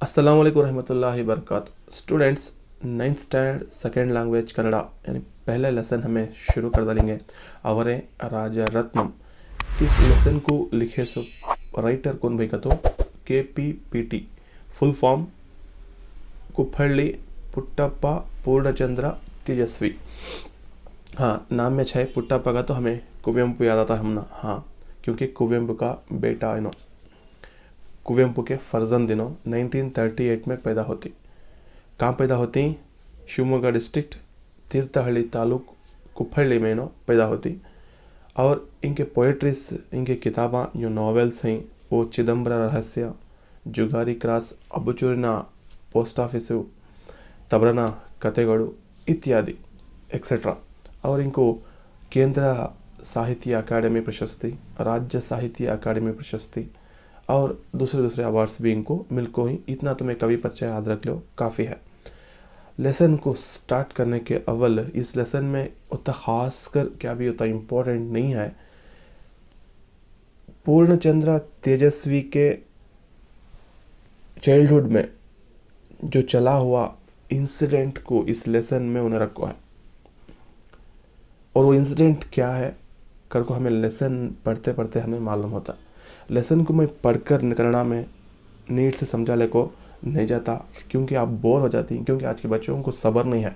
अस्सलाम वालेकुम रहमतुल्लाहि वबरकातुहू। Students, 9th standard second language Kannada यानी पहले लेसन हमें शुरू कर डालेंगे। ಅವರೇ ರಾಜರತ್ನಂ। इस लेसन को लिखे सो राइटर कौन भाई का तो KPPT फुल फॉर्म कुप्पल्ली पुट्टप्पा पूर्णचंद्र तेजस्वी। हाँ, नाम में है पुट्टप्पा का तो हमें कुवेंपु याद आता है हमना। हाँ, क्योंकि कुवेंपु का बेटा इनो कुवेंपु के फर्जंद दिनों 1938 में पैदा होती। कहाँ पैदा होती? शिवमोगा डिस्ट्रिक्ट तीर्थहल्ली तालुक कुप्पल्ली में इनो पैदा होती। और इनके पोएट्रीज, इनके किताबा जो नॉवेल्स हैं वो चिदंबर रहस्य, जुगारी क्रास, अबुचूरिना पोस्ट ऑफिस, तबरना कथेगळु इत्यादि एक्सेट्रा। और इनको केंद्र साहित्य अकादमी प्रशस्ति, राज्य साहित्य अकादमी प्रशस्ति और दूसरे अवार्ड्स भी इनको मिलको ही। इतना तुम्हें कवि परिचय याद रख लो, काफ़ी है। लेसन को स्टार्ट करने के अव्वल इस लेसन में उतना खास कर क्या भी उतना इम्पोर्टेंट नहीं है। पूर्णचंद्र तेजस्वी के चाइल्डहुड में जो चला हुआ इंसिडेंट को इस लेसन में उन्हें रखा है। और वो इंसिडेंट क्या है कर को हमें लेसन पढ़ते पढ़ते हमें मालूम होता। लेसन को मैं पढ़कर निकलना में नीट से समझा ले को नहीं जाता, क्योंकि आप बोर हो जाती, क्योंकि आज के बच्चों को सब्र नहीं है।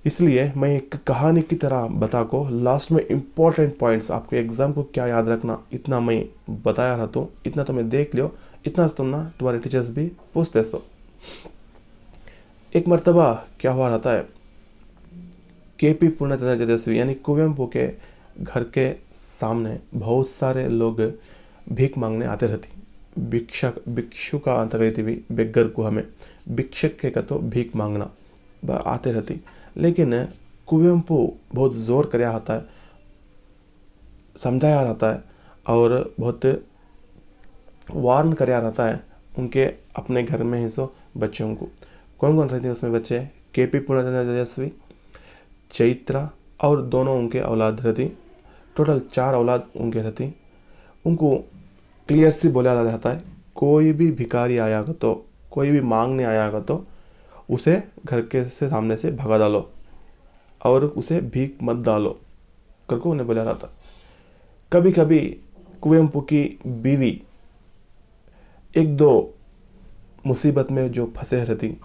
इसलिए मैं एक कहानी की तरह बता को लास्ट में इम्पोर्टेंट पॉइंट्स आपके एग्जाम को क्या याद रखना इतना मैं बताया रहा तो इतना तुम्हें देख लियो। इतना तुम ना तुम्हारे टीचर्स भी पूछते सो। एक मर्तबा क्या हुआ रहता है, KP पूर्णचंद्र तेजस्वी यानी कुवेंपु के घर के सामने बहुत सारे लोग भीख मांगने आते रहती। भिक्षु का अंत करी थी भी, बेगर को हमें भिक्षक के का तो भीख मांगना आते रहती। लेकिन कुवेंपु बहुत जोर कराया आता है, समझाया रहता है और बहुत वार्न कराया रहता है उनके अपने घर में ही सो बच्चों को। कौन कौन रहते हैं उसमें बच्चे? KP पूर्णचंद्र तेजस्वी, चैत्रा और दोनों उनके औलाद रहती। टोटल 4 औलाद उनके रहती। उनको क्लियर सी बोला जाता है, कोई भी भिखारी आयागा तो, कोई भी मांगने आयागा तो उसे घर के से सामने से भगा डालो और उसे भीख मत डालो करके उन्हें बोला जाता। कभी कभी कुवेंपु की बीवी 1-2 मुसीबत में जो फंसे रहती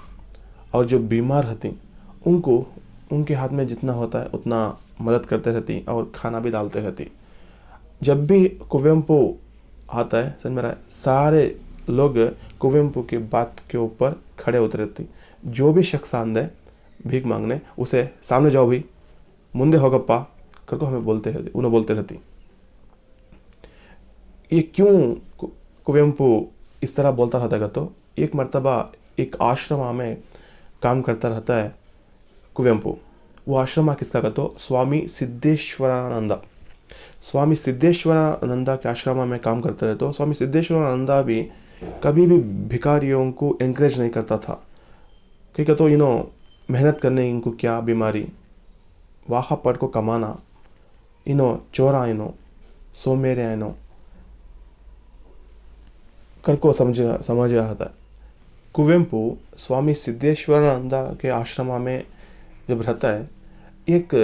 और जो बीमार रहती, उनको उनके हाथ में जितना होता है उतना मदद करते रहती और खाना भी डालते रहती। जब भी कुवेंपु आता है, समझ में रहा है, सारे लोग कुवेंपु की बात के ऊपर खड़े होते रहते। जो भी शख्स आंदे भीख मांगने उसे सामने जाओ भी, मुंदे होगप्पा करके हमें उन्हें बोलते रहती। ये क्यों कुवेंपु इस तरह बोलता रहता है? तो एक मर्तबा एक आश्रम में काम करता रहता है कुवेंपु। वो आश्रम किसका का तो स्वामी सिद्धेश्वरानंदा। स्वामी सिद्धेश्वरानंदा के आश्रम में काम करते रहे। तो स्वामी सिद्धेश्वरानंदा भी कभी भी भिखारियों को एंकरेज नहीं करता था। क्योंकि तो मेहनत करने इनको क्या बीमारी, वाह पढ़ को कमाना, चोरा सोमेरे कर को समझ रहा था। कुवेंपु स्वामी सिद्धेश्वरानंदा के आश्रम में जब रहता है, एक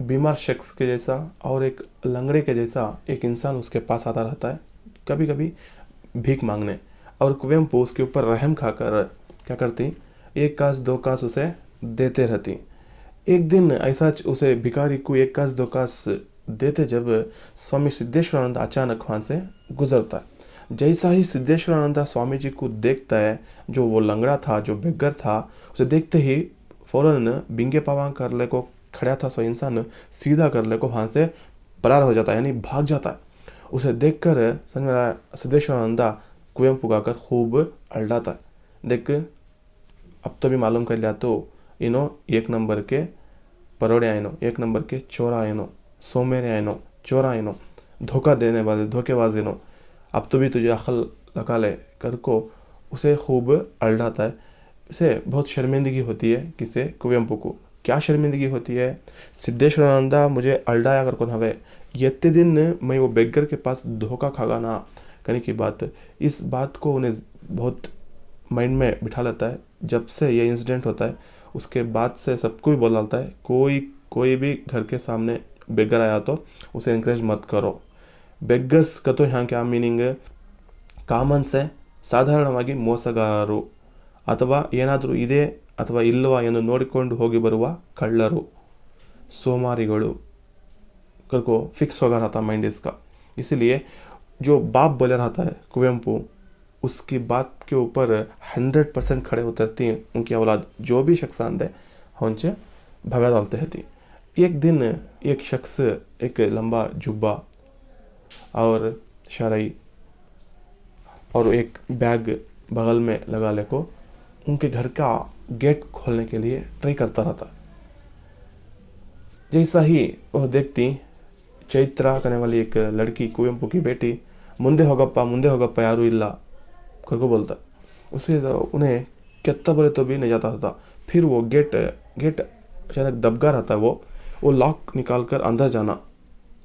बीमार शख्स के जैसा और एक लंगड़े के जैसा एक इंसान उसके पास आता रहता है कभी कभी भीख मांगने। और कुवेंपु उसके ऊपर रहम खाकर क्या करती, 1 कास 2 कास उसे देते रहती। एक दिन ऐसा उसे भिखारी को 1 कास 2 कास देते जब स्वामी सिद्धेश्वरानंद अचानक वहाँ से गुजरता है। जैसा ही सिद्धेश्वरानंद स्वामी जी को देखता है, जो वो लंगड़ा था, जो बेगर था, उसे देखते ही फौरन बिंगे पावां कर ले को खड़ा था सो इंसान सीधा कर ले को वहाँ से फरार हो जाता है, यानी भाग जाता है। उसे देखकर समझ में आया, सिद्धेश्वरानंदा कुवेंपु गाकर खूब अल्लाता है। देख, अब तो भी मालूम कर लिया तो 1 नंबर के परोड़े आइनो, 1 नंबर के चोरा आइनो, सोमेरे आइनो, चोरा आइनो, धोखा देने वाले धोखेबाज इनो, अब तो भी तुझे अकल लगा ले कर को उसे खूब अल्लाता है। इसे बहुत शर्मिंदगी होती है। किसे? कुवेंपु को। क्या शर्मिंदगी होती है? सिद्धेश्वरानंदा मुझे अल्लाया कर कौन हवे, इतने दिन मैं वो बेगर के पास धोखा खागा ना करने की बात, इस बात को उन्हें बहुत माइंड में बिठा लेता है। जब से ये इंसिडेंट होता है उसके बाद से सबको भी बोल डालता है, कोई भी घर के सामने बेगर आया तो उसे एनकरेज मत करो। बेगर्स का तो यहाँ क्या मीनिंग, ಕಾಮನ್ ಸೆ ಸಾಧಾರಣವಾಗಿ ಮೋಸಗಾರರು ಅಥವಾ ಏನಾದರೂ ಇದೆ ಅಥವಾ ಇಲ್ಲವಾ ಎಂದು ನೋಡಿಕೊಂಡು ಹೋಗಿ ಬರುವ कಳ್ಳರು, सोमारिगढ़ू को फिक्स होगा रहता माइंड इसका। इसीलिए जो बाप बोले रहता है कुवेंपु, उसकी बात के ऊपर 100% खड़े उतरती हैं उनकी औलाद। जो भी शख्स आंदे उनसे भगा डालते रहती। एक दिन एक शख्स एक लंबा जुब्बा और शरई और एक बैग बगल में लगा ले को उनके घर का गेट खोलने के लिए ट्राई करता रहता। जैसा ही वह देखती, चैत्रा कहने वाली एक लड़की कुवेंपु की बेटी, मुंदे होगप्पा यारू इल्ला करको बोलता। उसे उन्हें कितना बोले तो भी नहीं जाता था। फिर वो गेट अचानक दबका रहता है, वो लॉक निकाल कर अंदर जाना,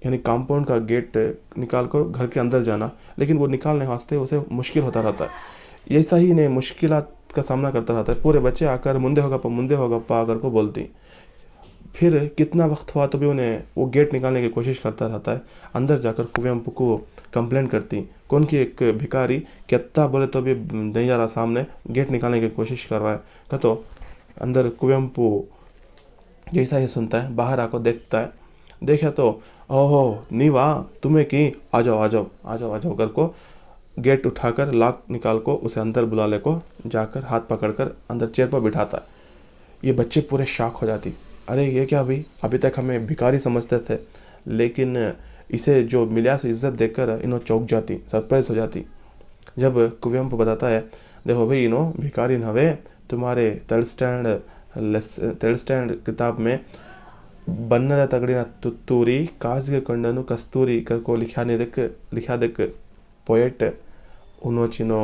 यानी कंपाउंड का गेट निकाल कर घर के अंदर जाना, लेकिन वो निकालने वास्ते उसे मुश्किल होता रहता है। ऐसा ही ने मुश्किलात का सामना करता रहता है। पूरे बच्चे आकर मुंदे होगप्पा आकर को बोलती। फिर कितना वक्त हुआ तो भी उन्हें वो गेट निकालने की कोशिश करता रहता है। अंदर जाकर कुवेंपु को कंप्लेंट करती, कौन की एक भिखारी कितना बोले तो भी नहीं जा रहा, सामने गेट निकालने की कोशिश कर रहा है। कह तो अंदर कुवेंपु जैसा ही सुनता है बाहर आकर देखता है, देखा तो ओहो नीवा तुम्हें की, आ जाओ कर को गेट उठाकर लॉक निकाल को उसे अंदर बुला ले को जाकर हाथ पकड़कर अंदर चेयर पर बिठाता है। ये बच्चे पूरे शॉक हो जाती, अरे ये क्या भाई, अभी तक हमें भिखारी समझते थे, लेकिन इसे जो मिला से इज्जत देकर इन्हों चौंक जाती, सरप्राइज हो जाती। जब कुवेंपु बताता है, देखो भाई इन्हों भिखारी नवे, तुम्हारे थर्ड स्टैंड किताब में बन्नದ ತಗಡಿನ ತುತ್ತೂರಿ ಕಾಸಿಗೆ ಕೊಂಡನು ಕಸ್ತೂರಿ करको लिखा देख पोएट उनोचिनो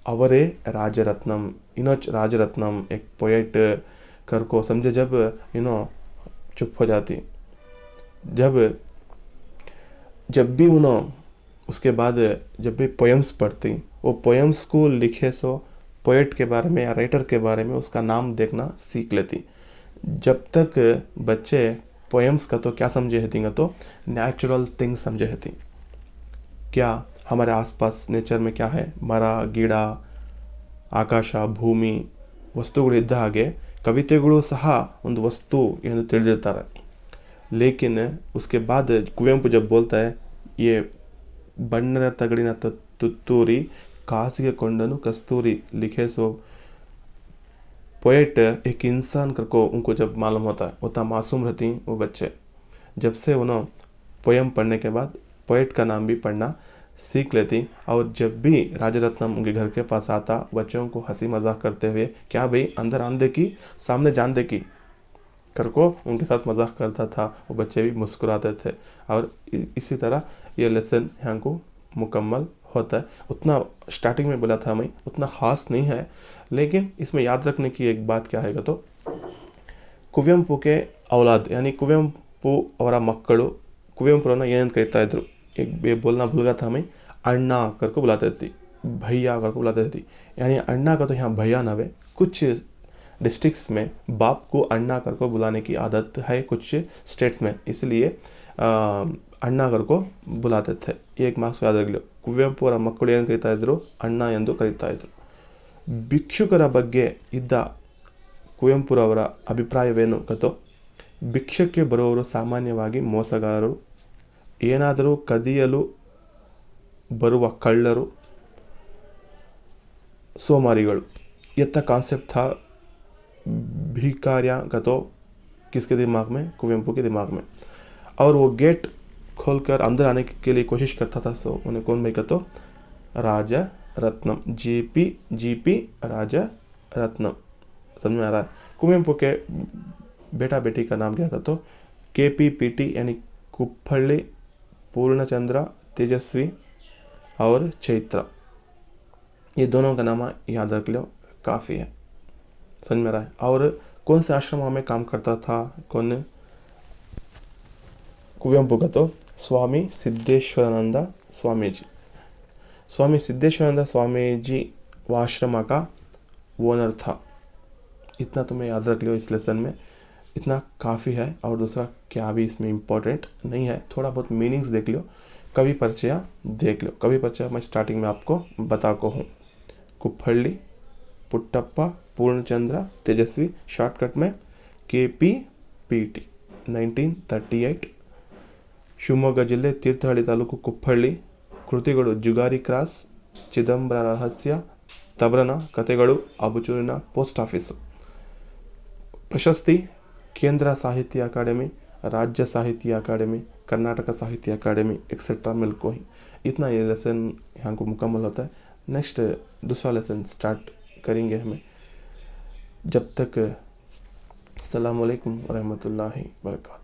अवरे राजरत्नम, इनोच राजरत्नम एक पोएट करको समझे। जब चुप हो जाती। जब भी उसके बाद जब भी पोएम्स पढ़ती, वो पोएम्स को लिखे सो पोएट के बारे में या राइटर के बारे में उसका नाम देखना सीख लेती। जब तक बच्चे पोएम्स का तो क्या समझे रहती, तो नेचुरल थिंग्स समझे रहती। क्या हमारे आसपास नेचर में क्या है, मರ ಗಿಡ ಆಕಾಶ ಭೂಮಿ ವಸ್ತುಗಳು ಇದ್ದ ಹಾಗೆ ಕವಿತೆಗಳು ಸಹ ಒಂದು ವಸ್ತು ಎಂದು ತಿಳಿದಿರ್ತಾರೆ। लेकिन उसके बाद कुवेंपु जब बोलता है ये ಬಣ್ಣದ ತಗಡಿನ ತುತ್ತೂರಿ ಕಾಸಿಗೆ ಕೊಂಡನು ಕಸ್ತೂರಿ लिखे सो पोएट एक इंसान को उनको जब मालूम होता है, उतना मासूम रहती वो बच्चे। जब से उन्होंने पोएम पढ़ने के बाद पोएट का नाम भी पढ़ना सीख लेती। और जब भी राजरत्नम उनके घर के पास आता, बच्चों को हंसी मजाक करते हुए, क्या भाई अंदर आंदे की सामने जान दे की करको उनके साथ मजाक करता था। वो बच्चे भी मुस्कुराते थे। और इसी तरह ये लेसन यहाँ को मुकम्मल होता है। उतना स्टार्टिंग में बोला था मैं, उतना ख़ास नहीं है, लेकिन इसमें याद रखने की एक बात क्या है तो कुवेंपु के औलाद यानी कुवेंपु और मक्कड़ू कुवेंपुरನ್ನ ಏನೇನು ಕರೀತಾ ಇದ್ರು, एक बोलना भूल गया था मैं, अन्ना करके बुलाते थे, भैया करके बुलाते थे। यानी अन्ना का तो यहाँ भैया ना है, कुछ डिस्ट्रिक्ट्स में बाप को अन्ना करके बुलाने की आदत है, कुछ स्टेट्स में, इसलिए अन्ना करको बुलाते थे। ये एक मार्क्स याद रख लो। ಕುವೆಂಪು ಅವರ ಮಕ್ಕಳು ಏನು ಕರೀತಾ ಇದ್ರು, ಅಣ್ಣ ಎಂದು ಕರೀತಾ ಇದ್ರು। ಭಿಕ್ಷುಕರ ಬಗ್ಗೆ ಇದ್ದ ಕುವೆಂಪುರವರ ಅಭಿಪ್ರಾಯವೇನು ಗೊತ್ತೋ, ಭಿಕ್ಷಕ್ಕೆ ಬರುವವರು ಸಾಮಾನ್ಯವಾಗಿ ಮೋಸಗಾರರು, ಏನಾದರೂ ಕದಿಯಲು ಬರುವ ಕಳ್ಳರು, सोमारिगढ़। ये तक कॉन्सेप्ट था भिखारियाँ का तो किसके दिमाग में, कुवेंपु के दिमाग में। और वो गेट खोलकर अंदर आने के लिए कोशिश करता था। सो उन्हें कौन भाई का तो राजरत्नम, जीपी राजरत्नम, समझ में आ रहा है। कुवेंपु के बेटा बेटी का नाम क्या था तो KPPT यानी कुप्पल्ली, पूर्णचंद्र, तेजस्वी और चैत्रा। ये दोनों का नाम याद रख लो, काफ़ी है, समझ में आ रहा है। और कौन से आश्रम में काम करता था कौन, कुवेंपु का तो स्वामी सिद्धेश्वरानंद स्वामी जी। स्वामी सिद्धेश्वरानंद स्वामी जी वो आश्रम का वो ओनर था। इतना तुम्हें याद रख लियो इस लेसन में, इतना काफ़ी है। और दूसरा क्या भी इसमें इम्पोर्टेंट नहीं है, थोड़ा बहुत मीनिंग्स देख लियो, कवि परिचय देख लो। कवि परिचय मैं स्टार्टिंग में आपको बता को हूँ। कुप्पल्ली, पुट्टप्पा, पूर्णचंद्र, तेजस्वी, शॉर्टकट में KPPT, 1938। ಶಿವಮೊಗ್ಗ ಜಿಲ್ಲೆ ತೀರ್ಥಹಳ್ಳಿ ತಾಲೂಕು ಕುಪ್ಪಳ್ಳಿ. ಕೃತಿಗಳು ಜುಗಾರಿ ಕ್ರಾಸ್, ಚಿದಂಬರ ರಹಸ್ಯ, ತಬ್ರನ ಕಥೆಗಳು, ಅಬುಚೂರಿನ ಪೋಸ್ಟ್ ಆಫೀಸು. ಪ್ರಶಸ್ತಿ केंद्र साहित्य अकादमी, राज्य साहित्य अकादमी, कर्नाटक साहित्य अकादमी एक्सेट्रा मिलको ही। इतना ये लेसन यहाँ को मुकम्मल होता है। नेक्स्ट दूसरा लेसन स्टार्ट करेंगे हमें। जब तक अस्सलाम वालेकुम रहमतुल्लाहि वबरकातुहू।